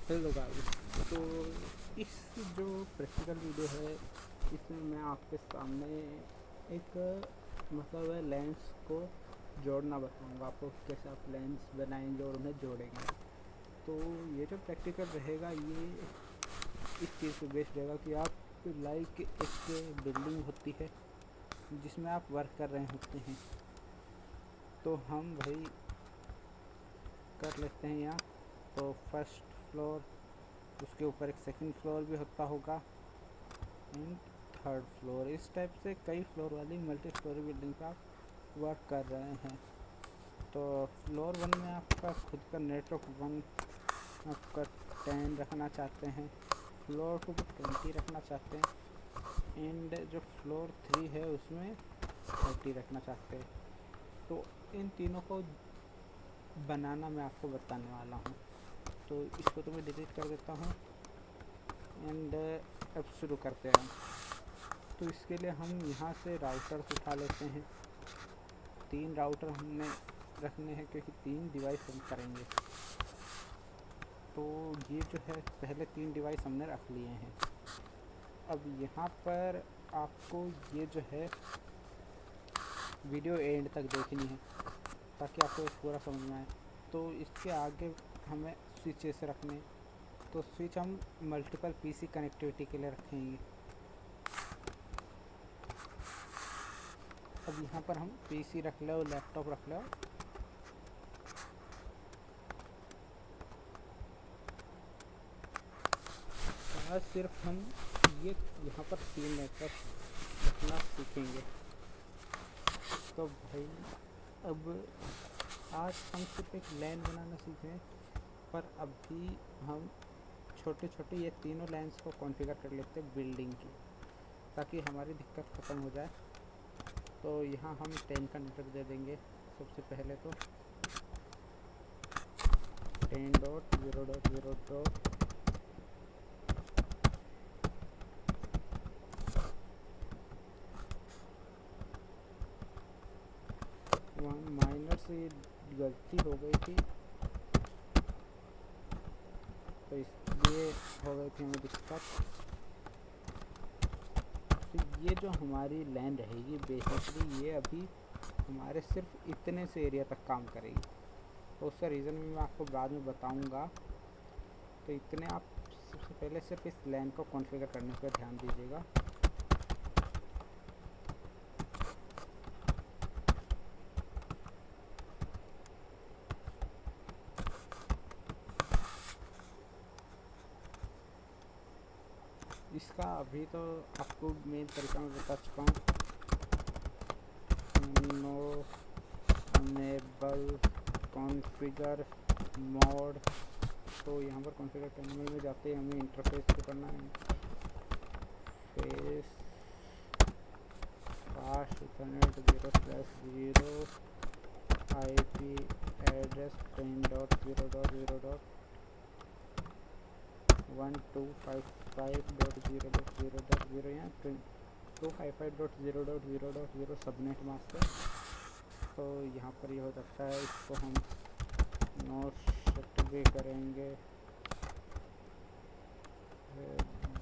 Hello guys. तो इस जो प्रैक्टिकल वीडियो है इसमें मैं आपके सामने एक मतलब है लेंस को जोड़ना बताऊंगा आपको, कैसे आप लेंस बनाएंगे और उन्हें जोड़ेंगे। तो ये जो प्रैक्टिकल रहेगा ये इस चीज़ पे बेस्ड रहेगा कि आप लाइक एक बिल्डिंग होती है जिसमें आप वर्क कर रहे होते हैं। तो हम भाई कर लेते हैं यहाँ। तो फर्स्ट फ्लोर, उसके ऊपर एक सेकंड फ्लोर भी होता होगा एंड थर्ड फ्लोर, इस टाइप से कई फ्लोर वाली मल्टी स्टोरी बिल्डिंग पर आप वर्क कर रहे हैं। तो फ्लोर वन में आपका खुद का नेटवर्क 1 आपका 10 रखना चाहते हैं, फ्लोर 2 पे 20 रखना चाहते हैं एंड जो फ्लोर 3 है उसमें 30 रखना चाहते हैं। तो इन तीनों को बनाना मैं आपको बताने वाला हूँ। तो इसको तो मैं डिलीट कर देता हूँ एंड अब शुरू करते हैं। तो इसके लिए हम यहाँ से राउटर्स उठा लेते हैं। 3 राउटर हमने रखने हैं क्योंकि 3 डिवाइस हम करेंगे। तो ये जो है पहले 3 डिवाइस हमने रख लिए हैं। अब यहाँ पर आपको ये जो है वीडियो एंड तक देखनी है ताकि आपको एक पूरा समझ में आए। तो इसके आगे हमें स्विचेस रखने, तो स्विच हम मल्टीपल पीसी कनेक्टिविटी के लिए रखेंगे। अब यहाँ पर हम पीसी रख लो, लैपटॉप रख लो। आज सिर्फ हम ये यहाँ पर 3 नेटवर्क रखना सीखेंगे। तो भाई अब आज हम सिर्फ एक लैन बनाना सीख रहे हैं, पर अभी हम छोटे छोटे ये तीनों लाइन्स को कॉन्फ़िगर कर लेते हैं बिल्डिंग की, ताकि हमारी दिक्कत ख़त्म हो जाए। तो यहाँ हम 10 का नेटवर्क दे देंगे। सबसे पहले तो 10.0.0.1 माइनर से गलती हो गई थी, तो इसलिए हो गई थी हमें दिक्कत। तो ये जो हमारी लैन रहेगी बेसिकली ये अभी हमारे सिर्फ इतने से एरिया तक काम करेगी। तो उसका रीज़न भी मैं आपको बाद में बताऊंगा। तो इतने आप सबसे पहले सिर्फ इस लैन को कॉन्फ़िगर करने पर ध्यान दीजिएगा। इसका अभी तो आपको मेन तरीका मैं बता चुका हूँ। No enable configure mode. तो यहाँ पर कॉन्फ़िगर करने में जाते हैं हमें इंटरफेस को करना है। Face fast Ethernet 0/0 IP address 10.0.125.0.0.0 या 255.0.0.0 सबनेट मास्क है। तो यहाँ पर ये हो सकता है, इसको हम नो सेट भी करेंगे,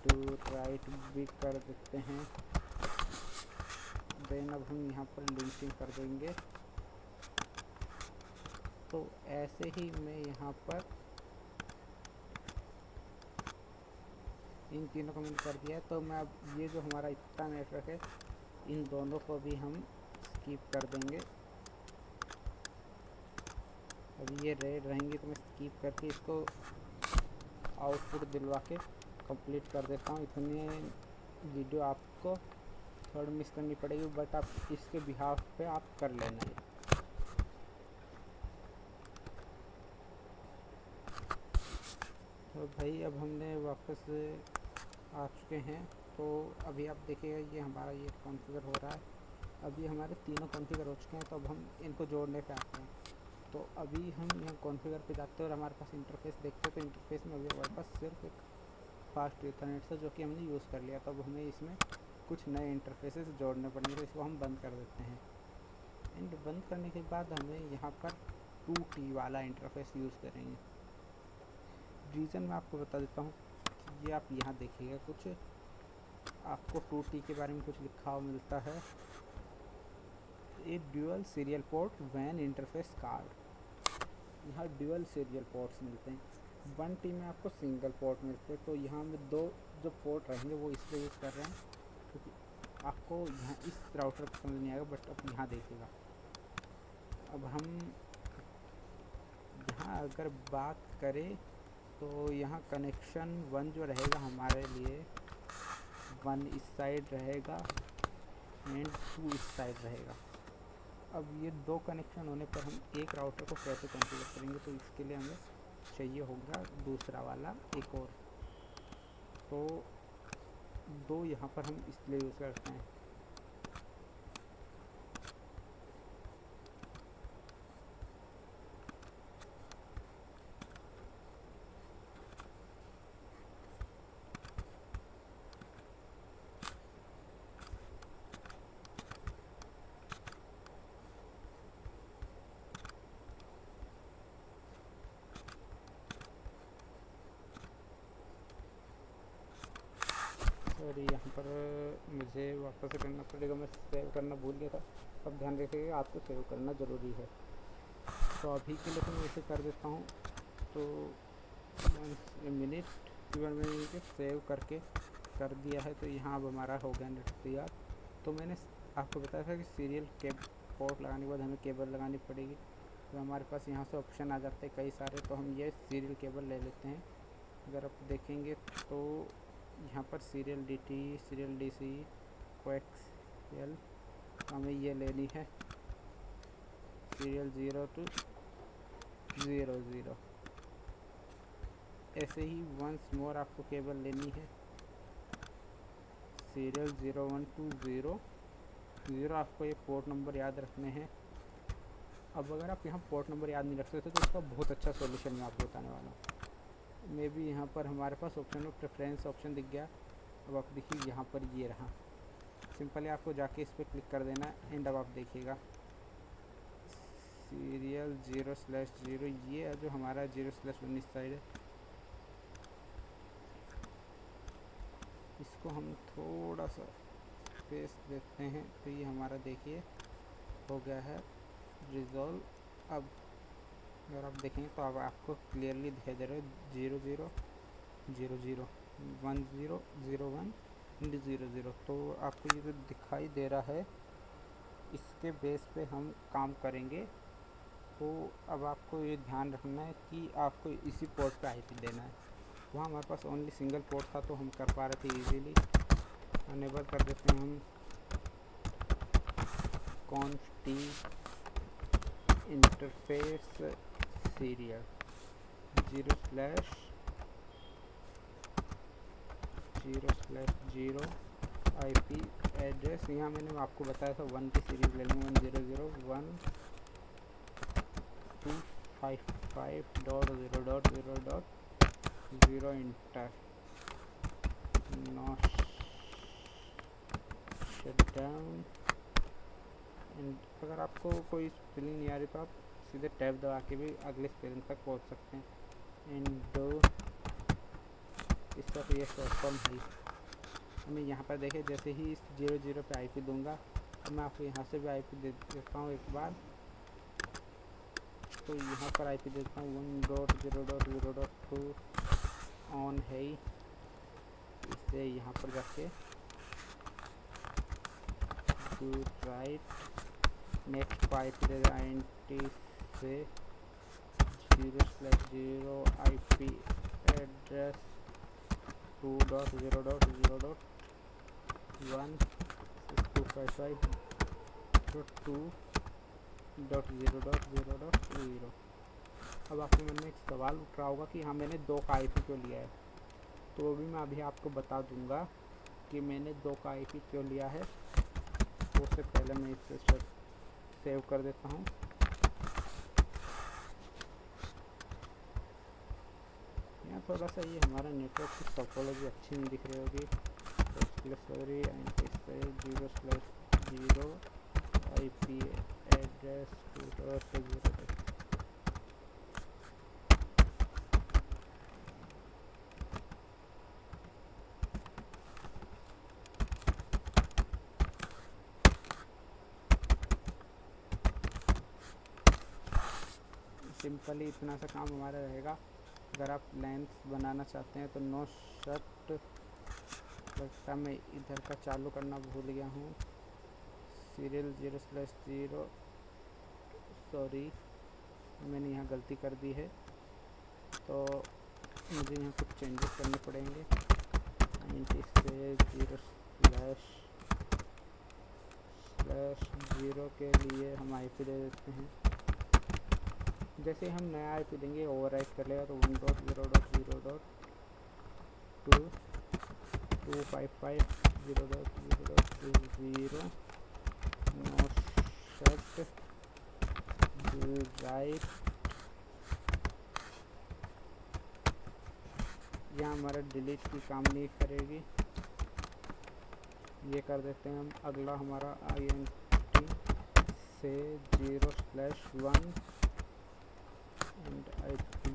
डू राइट भी कर देते हैं। देन अब हम यहाँ पर लिंकिंग कर देंगे। तो ऐसे ही मैं यहाँ पर इन तीनों को मैंने कर दिया है। तो मैं अब ये जो हमारा इतना नेटवर्क है इन दोनों को भी हम स्किप कर देंगे। अब ये रेड रहेंगी तो मैं स्किप करके इसको आउटपुट दिलवा के कंप्लीट कर देता हूँ। इतने वीडियो आपको थोड़ा मिस करनी पड़ेगी, बट आप इसके बिहाफ पे आप कर लेना है। तो भाई अब हमने वापस आ चुके हैं। तो अभी आप देखिएगा ये हमारा ये कॉन्फ़िगर हो रहा है। अभी हमारे तीनों कॉन्फ़िगर हो चुके हैं। तो अब हम इनको जोड़ने पे आते हैं। तो अभी हम यहाँ कॉन्फ़िगर पे जाते हैं और हमारे पास इंटरफेस देखते हैं। तो इंटरफेस में अभी हमारे पास सिर्फ एक फास्ट इथरनेट था जो कि हमने यूज़ कर लिया। तो अब हमें इसमें कुछ नए इंटरफेसेस जोड़ने पड़ेंगे। तो इसको हम बंद कर देते हैं एंड बंद करने के बाद हमें यहाँ पर 2T वाला इंटरफेस यूज़ करेंगे। रीज़न मैं आपको बता देता हूँ कि ये आप यहाँ देखिएगा, कुछ आपको 2T के बारे में कुछ लिखा हुआ मिलता है, ए ड्यूअल सीरियल पोर्ट वैन इंटरफेस कार्ड। यहाँ ड्यूअल सीरियल पोर्ट्स मिलते हैं, 1T में आपको सिंगल पोर्ट मिलते हैं। तो यहाँ में दो जो पोर्ट रहेंगे वो इसलिए यूज़ कर रहे हैं क्योंकि आपको यहाँ इस राउटर को समझ नहीं आएगा, बट अब यहाँ देखिएगा। अब हम यहाँ अगर बात करें तो यहाँ कनेक्शन 1 जो रहेगा हमारे लिए, 1 इस साइड रहेगा एंड 2 इस साइड रहेगा। अब ये दो कनेक्शन होने पर हम एक राउटर को कैसे कॉन्फ़िगर करेंगे, तो इसके लिए हमें चाहिए होगा दूसरा वाला एक और। तो दो यहाँ पर हम इसलिए यूज़ करते हैं। और यहाँ पर मुझे वापस करना पड़ेगा, मैं सेव करना भूल गया था। अब ध्यान रखिएगा, आपको सेव करना ज़रूरी है। तो अभी के लिए तो मैं इसे कर देता हूँ। तो 1 मिनट मैंने सेव करके कर दिया है। तो यहाँ अब हमारा हो गया नेट तैयार। तो मैंने आपको बताया था कि सीरियल पोर्ट लगाने के बाद हमें केबल लगानी पड़ेगी। तो हमारे पास यहाँ से ऑप्शन आ जाते हैं कई सारे, तो हम ये सीरियल केबल ले लेते हैं। अगर आप देखेंगे तो यहाँ पर serial DT, serial DC, coaxial हमें ये लेनी है, सीरियल 0 to 00। ऐसे ही वंस मोर आपको केबल लेनी है, सीरियल 01 to 00। आपको ये पोर्ट नंबर याद रखने हैं। अब अगर आप यहाँ पोर्ट नंबर याद नहीं रख सकते तो इसका बहुत अच्छा सॉल्यूशन मैं आपको बताने वाला हूँ। मे भी यहाँ पर हमारे पास ऑप्शन में प्रेफरेंस ऑप्शन दिख गया। अब आप देखिए यहाँ पर ये रहा, सिंपली आपको जाके इस पर क्लिक कर देना है। एंड अब आप देखिएगा सीरियल 0/0, ये जो हमारा 0/1 इस साइड है, इसको हम थोड़ा सा स्पेस देते हैं। तो ये हमारा देखिए हो गया है रिजॉल्व। अब अगर आप देखेंगे तो अब आपको क्लियरली दिखाई दे रहा है 00 00 10 01 00। तो आपको ये जो दिखाई दे रहा है इसके बेस पे हम काम करेंगे। तो अब आपको ये ध्यान रखना है कि आपको इसी पोर्ट पे IP देना है। वहाँ हमारे पास ओनली सिंगल पोर्ट था तो हम कर पा रहे थे इजीली। अनेबल कर देते हैं हम const interface serial 0/0/0 IP address. यहाँ मैंने आपको बताया था 1 की सीरीज ले लूँगा, 1001255.0.0.0 इंटर नो शटडाउन। एंड अगर आपको कोई स्पेलिंग नहीं आ रही तो आप सीधे टैब दबा के भी अगले स्पेलिंग तक पहुँच सकते हैं। एंड इसका तो ये फॉर्म है। हमें यहाँ पर देखें जैसे ही इस 00 पे IP दूंगा, अब मैं आपको यहाँ से भी IP दे देता हूँ एक बार। तो यहाँ पर IP देता हूँ 1.0.0.2 ऑन है ही। इसे यहाँ पर जाके राइट नेक्स्ट को IP दे दें INT से 0/0 IP एड्रेस 2.0.0.1 255.2.0.0.0। अब आपके मन में एक सवाल उठ रहा होगा कि हाँ मैंने 2 का IP क्यों लिया है। तो भी मैं अभी आपको बता दूंगा कि मैंने 2 का IP क्यों लिया है। तो उससे पहले मैं इसे सेव कर देता हूँ। यहाँ थोड़ा सा ये हमारा नेटवर्क की टोपोलॉजी अच्छी नहीं दिख रही होगी। /0/0 IP एड्रेस 2.0। सिंपली इतना सा काम हमारा रहेगा। अगर आप लेंस बनाना चाहते हैं तो नो शट लगता मैं इधर का चालू करना भूल गया हूँ। सीरियल 0/0, सॉरी मैंने यहाँ गलती कर दी है, तो मुझे यहाँ कुछ चेंजेस करने पड़ेंगे। 90 से 0/0 के लिए हम IP दे देते हैं। जैसे हम नया IP देंगे ओवरराइट कर लेगा, तो 1.0.0.2 255.0.0.20 नो शट राइट। यहाँ हमारा डिलीट की काम नहीं करेगी, ये कर देते हैं हम। अगला हमारा INT से 0/1 एंड IP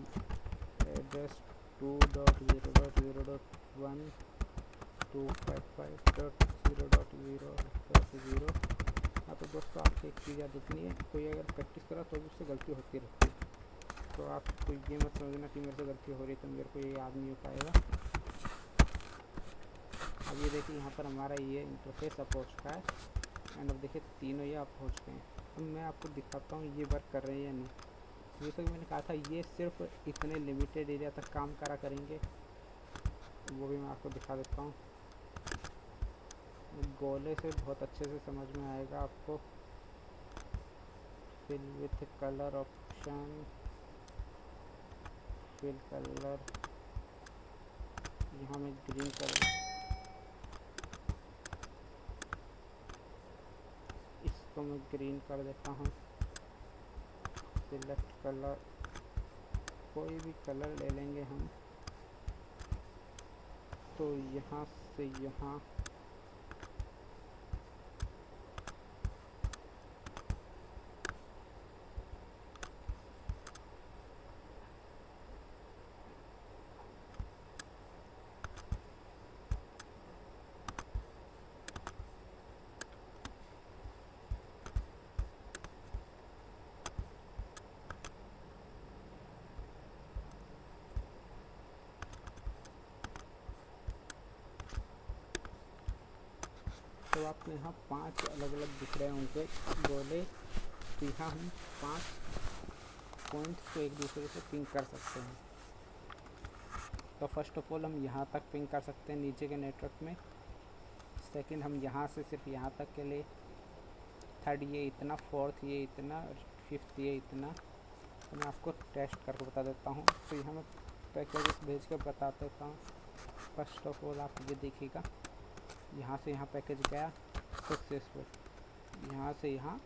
एड्रेस 2.0.0.1 255.0.0.0। हाँ तो दोस्तों आपको एक चीज़ याद रखनी है, कोई अगर प्रैक्टिस करा तो भी उससे गलती होती रहती है, तो आपको ये मत समझना कि मेरे से गलती हो रही है तो मेरे को ये याद नहीं हो पाएगा। अब ये देखिए यहाँ पर हमारा ये इंटरफेस अब हो चुका है एंड अब देखिए तीनों ये आप हो चुके हैं। अब मैं आपको दिखाता हूँ ये वर्क कर रहे हैं या नहीं। ये तो मैंने कहा था ये सिर्फ इतने लिमिटेड एरिया तक काम करा करेंगे, वो भी मैं आपको दिखा देता हूँ। गोले से बहुत अच्छे से समझ में आएगा आपको। Fill with colour option, fill colour, यहाँ मैं ग्रीन कलर, इसको मैं ग्रीन कर देता हूँ। सिलेक्ट कलर, कोई भी कलर ले लेंगे हम, तो यहाँ से यहाँ तो आपको यहाँ 5 अलग अलग दिख रहे हैं उनके गोले। तो यहाँ हम 5 पॉइंट्स को एक दूसरे से पिंग कर सकते हैं। तो फर्स्ट ऑफ ऑल हम यहाँ तक पिंग कर सकते हैं नीचे के नेटवर्क में। सेकंड हम यहाँ से सिर्फ यहाँ तक के लिए, थर्ड ये इतना, फोर्थ ये इतना, फिफ्थ ये इतना। तो मैं आपको टेस्ट करके बता देता हूँ। तो यहाँ मैं पैकेजेस भेज कर बता देता हूँ। फर्स्ट ऑफ ऑल आप ये देखिएगा, यहाँ से यहाँ पैकेज गया सक्सेसफुल, यहाँ से यहाँ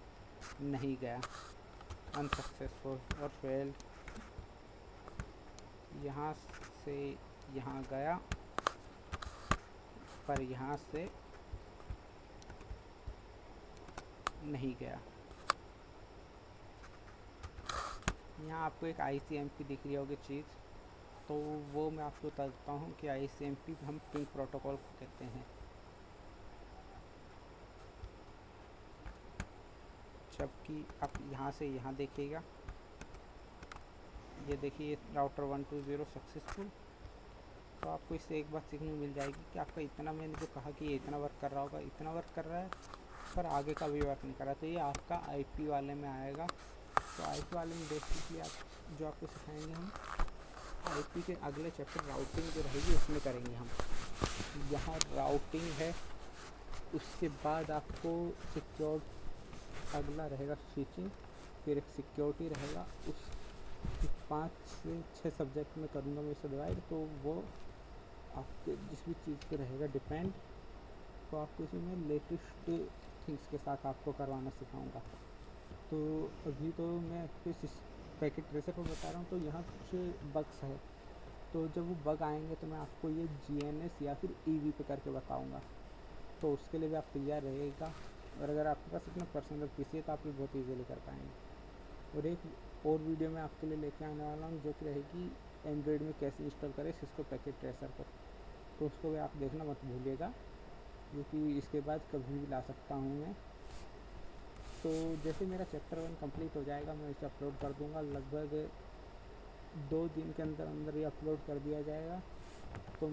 नहीं गया अनसक्सेसफुल और फेल, यहाँ से यहाँ गया पर यहाँ से नहीं गया। यहाँ आपको एक ICMP दिख रही होगी चीज़, तो वो मैं आपको बता देता हूँ कि ICMP हम पिंग प्रोटोकॉल को कहते हैं। जबकि आप यहाँ से यहाँ देखिएगा, ये देखिए राउटर 120 सक्सेसफुल। तो आपको इससे एक बात सीखने मिल जाएगी कि आपका इतना, मैंने जो कहा कि ये इतना वर्क कर रहा होगा, इतना वर्क कर रहा है पर आगे का भी वर्क नहीं कर रहा, तो ये आपका IP वाले में आएगा। तो IP वाले में बेसिकली आप जो आपको सिखाएंगे हम IP के अगले चैप्टर राउटिंग जो रहेगी उसमें करेंगे हम। यहाँ राउटिंग है, उसके बाद आपको सिक्योर, अगला रहेगा स्विचिंग, फिर एक सिक्योरिटी रहेगा। उस 5 से 6 सब्जेक्ट में करूँगा मैं इसे डिवाइड, तो वो आपके जिस भी चीज़ पे रहेगा डिपेंड, तो आपको इसमें लेटेस्ट थिंग्स के साथ आपको करवाना सिखाऊंगा। तो अभी तो मैं आपको पैकेट ट्रेसर पर बता रहा हूँ, तो यहाँ कुछ बग्स है, तो जब वो बग आएंगे तो मैं आपको ये GNS या फिर EV पे करके बताऊँगा। तो उसके लिए भी आप तैयार रहेगा, और अगर आपके पास अपना पर्सनल PC है तो आप भी बहुत ईजीली कर पाएंगे। और एक और वीडियो मैं आपके लिए लेके आने वाला हूँ जो कि रहेगी एंड्रॉयड में कैसे इंस्टॉल करें सिस्को पैकेट ट्रेसर को, तो उसको भी आप देखना मत भूलिएगा, क्योंकि इसके बाद कभी भी ला सकता हूँ मैं। तो जैसे मेरा चैप्टर 1 कंप्लीट हो जाएगा मैं इसे अपलोड कर दूँगा लगभग 2 दिन के अंदर अंदर ही अपलोड कर दिया जाएगा। तो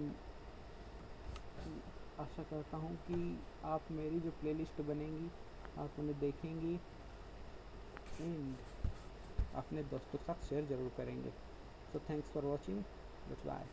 आशा करता हूँ कि आप मेरी जो प्लेलिस्ट बनेंगी आप उन्हें देखेंगी एंड अपने दोस्तों के साथ शेयर ज़रूर करेंगे। So thanks for watching, bye.